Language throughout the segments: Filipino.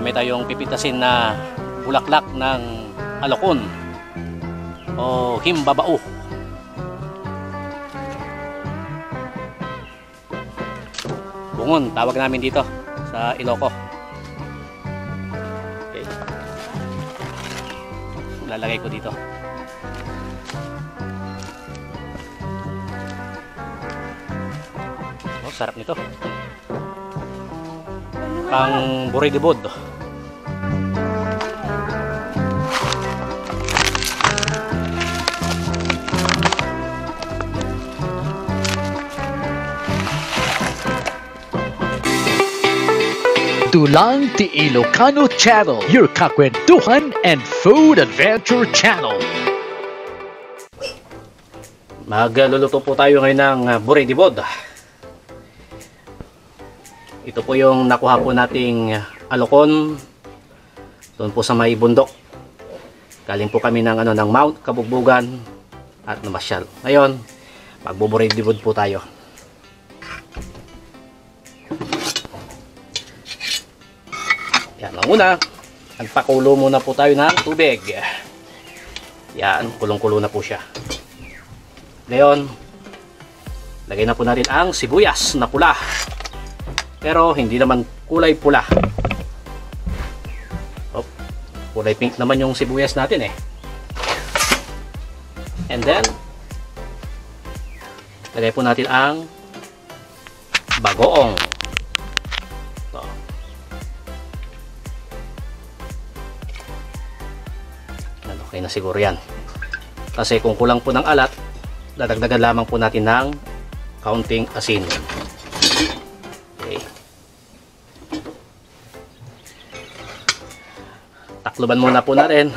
Marami tayong pipitasin na bulaklak ng alokon o himbabao. Bungon, tawag namin dito sa Ilocos. Okay. Lalagay ko dito. Oh, sarap nito. Pang buridibod. Tulang Ti Ilocano Channel, your kakwentuhan and food adventure channel. Magluluto po tayo ngayon ng buridibod. Ito po yung nakuha po nating alokon doon po sa may bundok. Galing po kami ng ng Mount Kabugbugan at namasyal. Ngayon, magbuburidibod po tayo. Yan, una, nagpakulo muna po tayo ng tubig. Yan, kulong-kulo na po siya. Ngayon, lagay na po natin ang sibuyas na pula. Pero hindi naman kulay pula. Oh, kulay pink naman yung sibuyas natin eh. And then, lagay po natin ang bagoong. Okay na siguro yan. Kasi kung kulang po ng alat, dadagdagan lamang po natin ng kaunting asin. Okay. Takloban muna po natin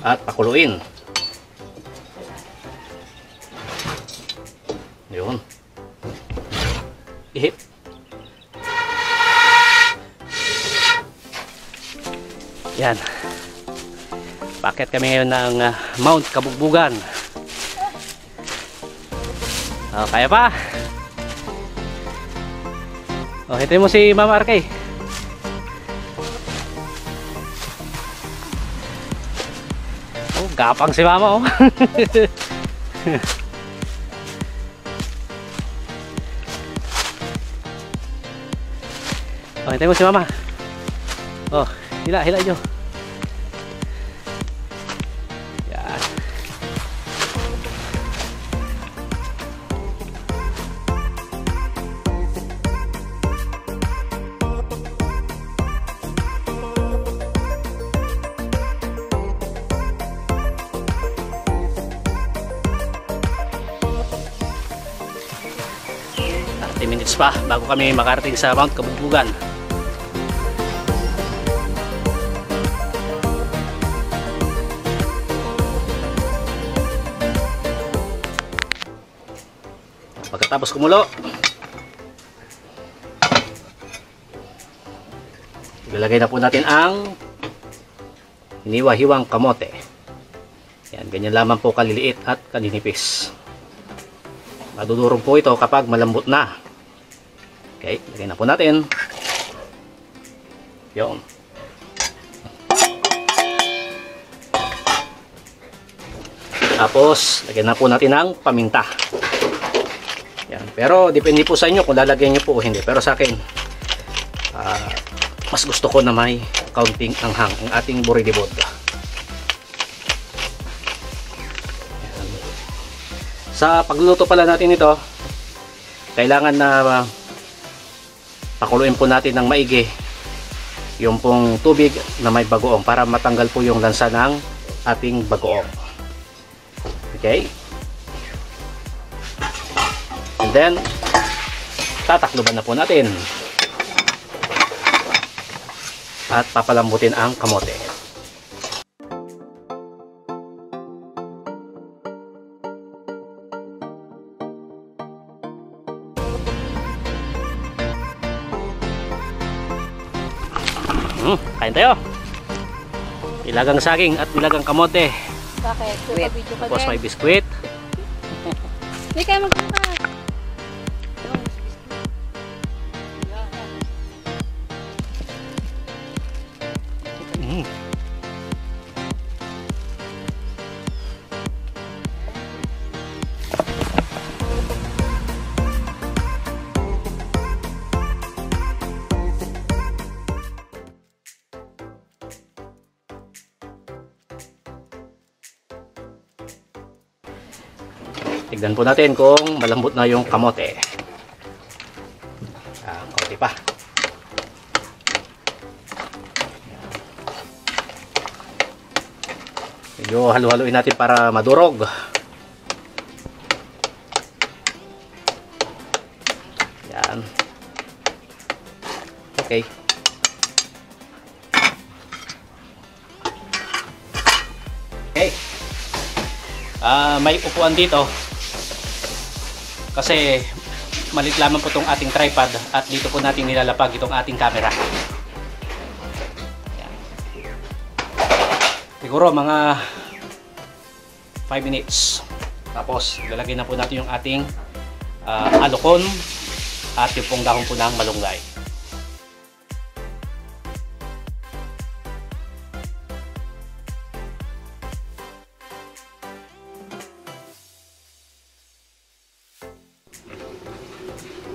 at pakuluin. Yun. Ihip. Yan. Paket kami ngayon ng Mount Kabugbugan. Oh, kaya pa? Oh, hintayin mo si Mama Arkay. Oh, gapang si Mama oh. Oh, hintayin mo si Mama. Oh, hila nyo. Minutes pa bago kami makarating sa Mount Kabugbugan. Pagkatapos kumulo, ilalagay na po natin ang hiniwa-hiwang kamote. Yan, ganyan lamang po kaliliit at kaninipis. Madudurog po ito kapag malambot na. Okay, lagay na po natin. Yun. Tapos, lagyan na po natin ng paminta. Yan. Pero, depende po sa inyo kung lalagyan nyo po o hindi. Pero sa akin, mas gusto ko na may kaunting anghang ang ating buridibod. Yan. Sa pagluluto pala natin ito, kailangan na pakuluin po natin ng maigi yung pong tubig na may bagoong para matanggal po yung lansa ng ating bagoong. Okay? And then, tatakluban na po natin at papalambutin ang kamote. Kain tayo. Ilagang saging at ilagang kamote. Bakit? Tapos may biskwit. Hindi kayo magpunta. Tignan po natin kung malambot na yung kamote. Konti pa. Medyo halu-haluin natin para madurog. Yan. Okay. Okay. May upuan dito. Kasi malit lamang po itong ating tripod at dito po natin nilalapag itong ating camera. Ayan. Siguro mga 5 minutes. Tapos lalagyan na po natin yung ating alokon at yung pong dahon po ng malunggay.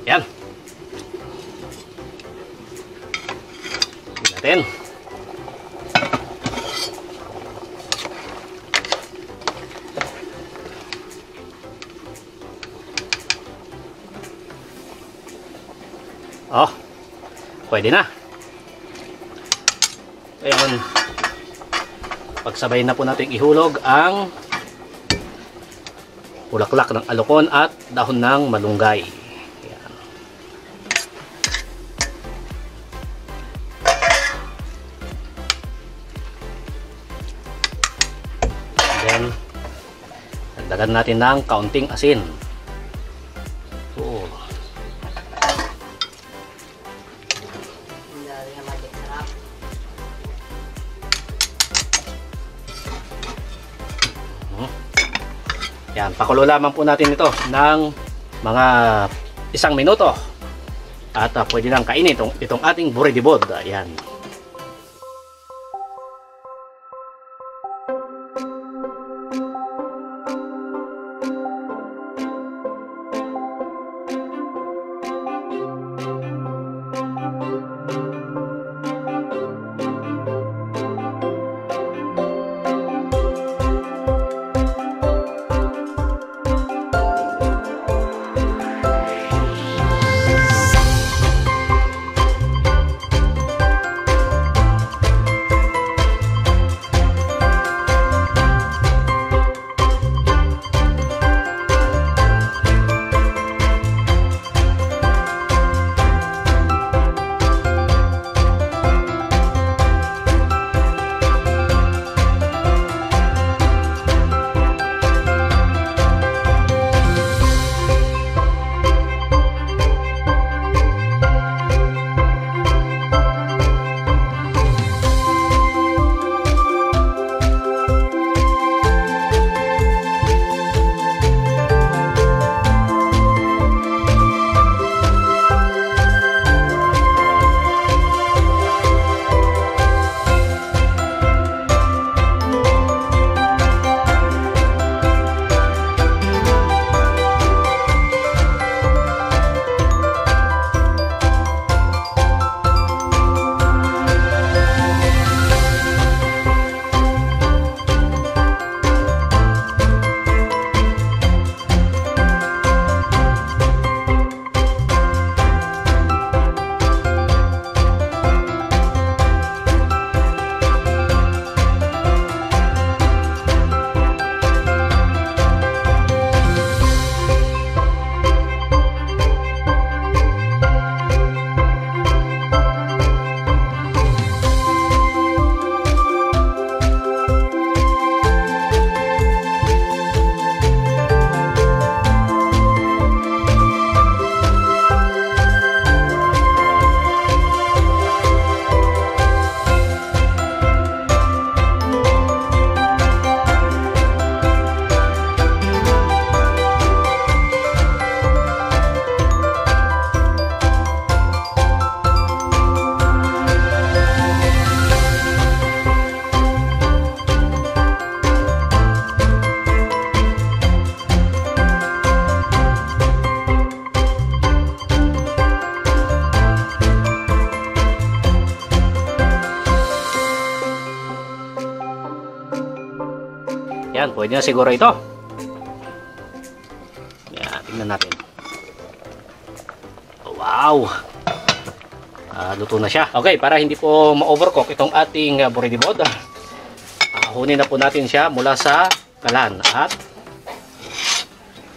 Yan. Tingnan natin. Oh, pwede na. Ngayon, pagsabayin na po natin ihulog ang bulaklak ng alokon at dahon ng malunggay. Ayan. Then, dagdagan natin ng kaunting asin. So, yan, pakulo lamang po natin ito ng mga 1 minuto at pwede nang kainin itong ating buridibod. Ayan. Yan, pwede na siguro ito. Yan, tingnan natin. Wow! Luto na siya. Okay, para hindi po ma-overcook itong ating buridibod, hunin na po natin siya mula sa kalan at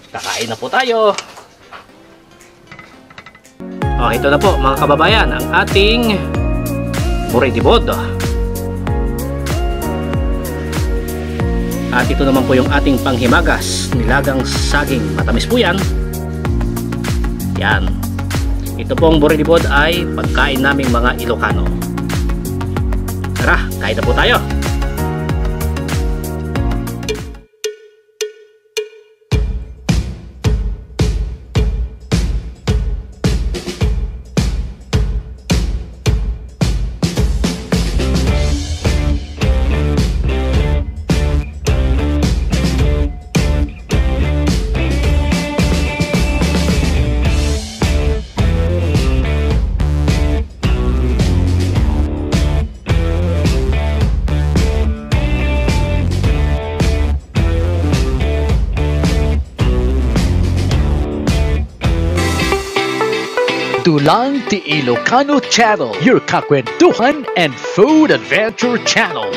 kakain na po tayo. Ito na po mga kababayan ang ating buridibod. At ito naman po yung ating panghimagas, nilagang saging. Matamis po yan. Yan. Ito pong buridibod ay pagkain naming mga Ilocano. Tara, kain na po tayo. Dulang Ti Ilocano Channel, your kakwentuhan and food adventure channel.